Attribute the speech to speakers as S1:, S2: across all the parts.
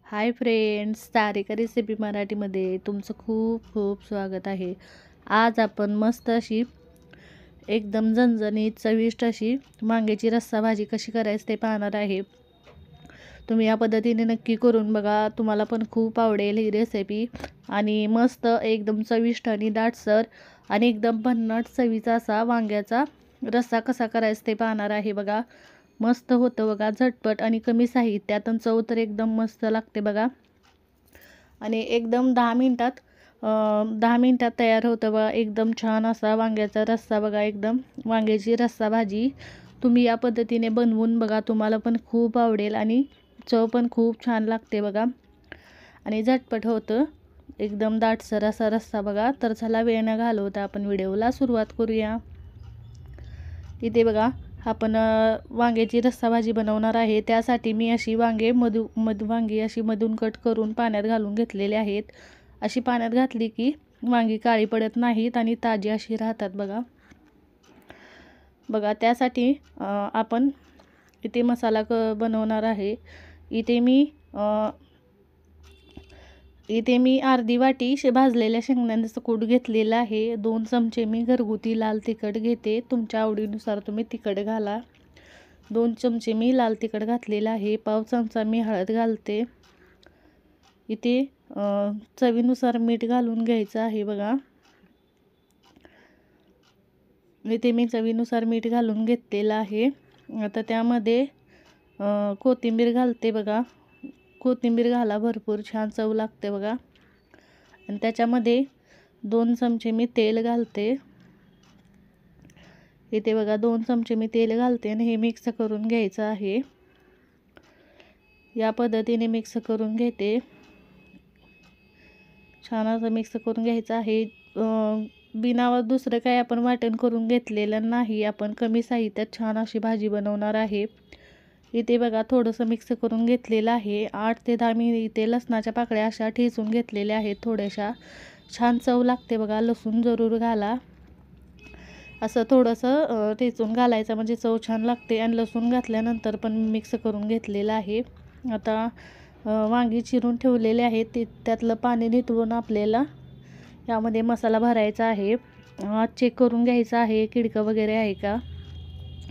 S1: Hi friends, तारिका recipe मराठीमध्ये तुमचं खूप खूप स्वागत आहे. आज आपण मस्त अशी एकदम झणझणीत चविष्ट अशी वांग्याची रस्सा भाजी कशी करायची ते पाहणार आहे. तुम्ही या पद्धतीने नक्की करून बघा, तुम्हाला पण खूप आवडेल ही रेसिपी. आणि मस्त एकदम चविष्ट आणि दाटसर आणि एकदम भन्नाट चवीचा असा वांग्याचा रस्सा कसा करायचा ते पाहणार आहे बघा. मस्त होतं बघा, झटपट आणि कमी साहित्यात आणि चव तर एकदम मस्त लागते बघा. आणि एकदम 10 मिनिटात तयार होतं बघा एकदम छान असा वांग्याचा रस्सा बघा. एकदम वांग्याची रस्सा भाजी तुम्ही या पद्धतीने बनवून बघा, तुम्हाला पण खूप आवडेल आणि चव पण खूप छान लागते बघा. आणि झटपट होतं, एकदम दाटसर असा रस्सा बघा. तर चला वेळ न घालवता आपण व्हिडिओला सुरुवात करूया. इथे बघा आपण वांग्याची रस्सा भाजी बनवणार आहे. त्यासाठी मी अशी वांगी अशी मधून कट करून पाण्यात घालून घेतलेले आहेत. अशी पाण्यात घातली की वांगी काळी पडत नाहीत आणि ताजी अशी राहतात बघा. त्यासाठी आपण इथे मसाला बनवणार आहे. इथे मी अर्धी वाटी भाजलेल्या शेंगदाण्याचं कूट घेतलेलं आहे. 2 चमचे मी घरगुती लाल तिखट घेते. तुमच्या आवडीनुसार तुम्ही तिखट घाला. 2 चमचे मी लाल तिखट घातलेलं आहे. पाव चमचा मी हळद घालते. इथे चवीनुसार मीठ घालून घ्यायचं आहे बघा. इथे मी चवीनुसार मीठ घालून घेतलेलं आहे. आता त्यामध्ये कोथिंबीर घालते बघा. कोथिंबीर घाला, भरपूर छान चव लागते बघा. आणि त्याच्यामध्ये 2 चमचे मी तेल घालते. इथे बघा 2 चमचे मी तेल घालते आणि हे मिक्स करून घ्यायचं आहे. या पद्धतीने मिक्स करून घेते. छान असं मिक्स करून घ्यायचं आहे. बिनावर दुसरं काही आपण वाटण करून घेतलेलं नाही. आपण कमी साहित्यात छान अशी भाजी बनवणार आहे. इथे बघा थोडंसं मिक्स करून घेतलेलं आहे. 8 ते 10 मी इथे लसणाच्या पाकळ्या अशा ठेचून घेतलेल्या आहेत थोड्याशा. छान चव लागते बघा. लसूण जरूर घाला. असं थोडंसं ठेचून घालायचं म्हणजे चव छान लागते. आणि लसूण घातल्यानंतर पण मिक्स करून घेतलेलं आहे. आता वांगी चिरून ठेवलेले आहेत, त्यातलं पाणी निथळून आपल्याला यामध्ये मसाला भरायचा आहे. चेक करून घ्यायचा आहे किडकं वगैरे आहे का,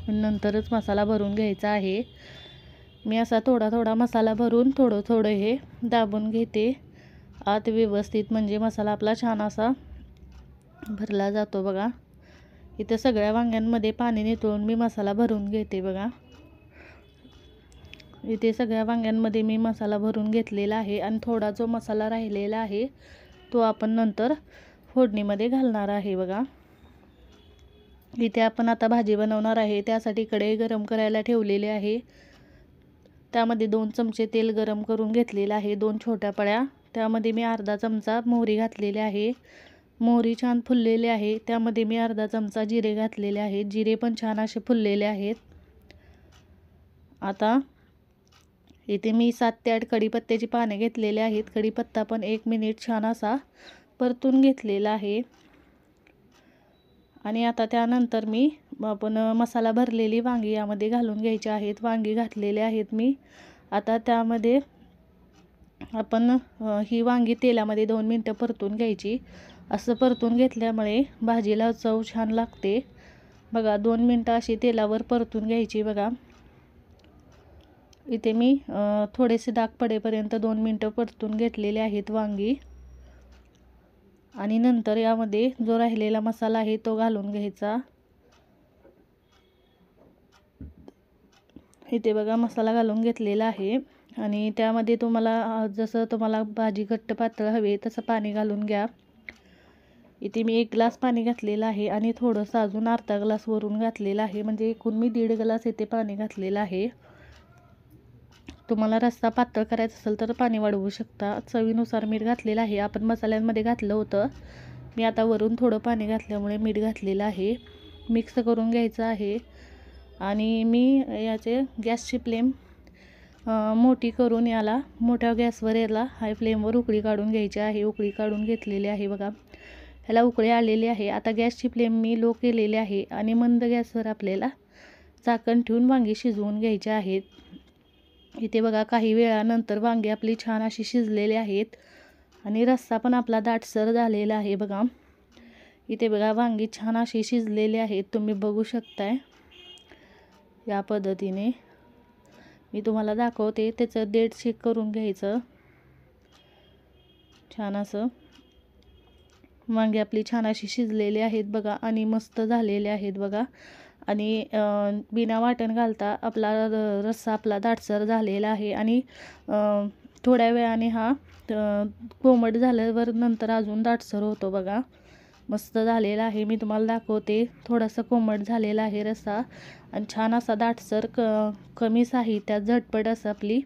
S1: नंतरच मसाला भरून घ्यायचा आहे. मी असा थोडा थोडा मसाला भरून थोडं थोडं हे दाबून घेते आत व्यवस्थित, म्हणजे मसाला आपला छान असा भरला जातो बघा. इथे सगळ्या वांग्यांमध्ये पाणी निथळून मी मसाला भरून घेते बघा. इथे सगळ्या वांग्यांमध्ये मी मसाला भरून घेतलेला आहे. आणि थोडा जो मसाला राहिलेला आहे तो आपण नंतर फोडणीमध्ये घालणार आहे बघा. इथे आपण आता भाजी बनवणार आहे. त्यासाठी कढई गरम करायला ठेवलेली आहे. त्यामध्ये 2 चमचे तेल गरम करून घेतलेलं आहे. 2 छोट्या पळ्या. त्यामध्ये मी अर्धा चमचा मोहरी घातलेली आहे. मोहरी छान फुललेली आहे. त्यामध्ये मी अर्धा चमचा जिरे घातलेले आहेत. जिरे पण छान असे फुललेले आहेत. आता इथे मी 7 ते 8 कढीपत्त्याची पाने घेतलेले आहेत. कढीपत्ता पण 1 मिनिट छान असा परतून घेतलेला आहे. आणि आता त्यानंतर मी आपण मसाला भरलेली वांगी यामध्ये घालून घ्यायची आहेत. वांगी घातलेले आहेत मी. आता त्यामध्ये आपण ही वांगी तेलामध्ये 2 मिनटं परतून घ्यायची. असं परतून घेतल्यामुळे भाजीला चव छान लागते बघा. 2 मिनटं अशी तेलावर परतून घ्यायची बघा. इथे मी थोडेसे डाग पडेपर्यंत 2 मिनटं परतून घेतलेले आहेत वांगी. आणि नंतर यामध्ये जो राहिलेला मसाला आहे तो घालून घ्यायचा. इथे बघा मसाला घालून घेतलेला आहे. आणि त्यामध्ये जसं तुम्हाला भाजी घट्ट पातळ हवी तसं पाणी घालून घ्या. इथे मी 1 ग्लास पाणी घातलेलं आहे आणि थोडंसं अजून अर्धा ग्लास वरून घातलेला आहे, म्हणजे एकूण मी 1.5 ग्लास इथे पाणी घातलेलं आहे. तुम्हाला रस्सा पातळ करायचा असेल तर पाणी वाढवू शकता. चवीनुसार मीठ घातलेलं आहे. आपण मसाल्यांमध्ये घातलं होतं. मी आता वरून थोडं पाणी घातल्यामुळे मीठ घातलेलं आहे. मिक्स करून घ्यायचं आहे. आणि मी याचे गॅसची फ्लेम मोठी करून याला मोठ्या गॅसवर याला हाय फ्लेमवर उकळी काढून घ्यायची आहे. उकळी काढून घेतलेली आहे बघा. ह्याला उकळी आलेली आहे. आता गॅसची फ्लेम मी लो केलेली आहे आणि मंद गॅसवर आपल्याला झाकण ठेवून वांगी शिजवून घ्यायची आहेत. इथे बघा काही वेळानंतर वांगे आपली छान अशी शिजलेले आहेत आणि रस्सा पण आपला दाटसर झालेला आहे बघा. इथे बघा वांगी छान अशी शिजलेली आहेत, तुम्ही बघू शकताय. या पद्धतीने मी तुम्हाला दाखवते. त्याचं देठ चेक करून घ्यायचं. छान असं वांगी आपली छान अशी शिजलेली आहेत बघा आणि मस्त झालेले आहेत बघा. आणि बिना वाटण घालता आपला रस्सा आपला दाटसर झालेला आहे. आणि थोड्या वेळाने हा कोमट झाल्यावर नंतर अजून दाटसर होतो बघा. मस्त झालेला आहे. मी तुम्हाला दाखवते. थोडासा कोमट झालेला आहे रस्सा आणि छान असा दाटसर कमी साहित्यात झटपट असं आपली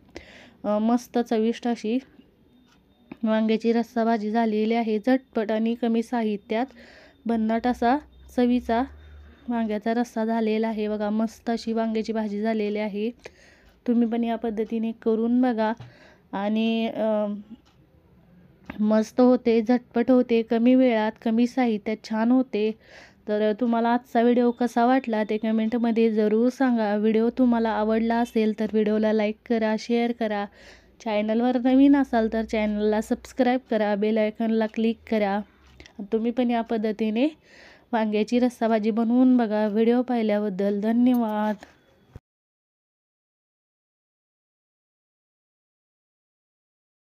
S1: मस्त चविष्ट अशी वांग्याची रस्सा भाजी झालेली आहे. झटपट आणि कमी साहित्यात भन्नाट असा चवीचा वांग्याचा रस्सा झालेला आहे बघा. मस्त अशी वांग्याची भाजी झालेली आहे. तुम्ही पण या पद्धतीने करून बघा आणि मस्त होते, झटपट होते, कमी वेळात कमी साहित्यात छान होते. तर तुम्हाला आजचा व्हिडिओ कसा वाटला ते कमेंटमध्ये जरूर सांगा. व्हिडिओ तुम्हाला आवडला असेल तर व्हिडिओला लाईक करा, शेअर करा. चॅनलवर नवीन असाल तर चॅनलला सबस्क्राईब करा, बेल आयकॉनला क्लिक करा. तुम्ही पण या पद्धतीने वांग्याची रस्सा भाजी बनवून बघा. व्हिडिओ पाहिल्याबद्दल धन्यवाद.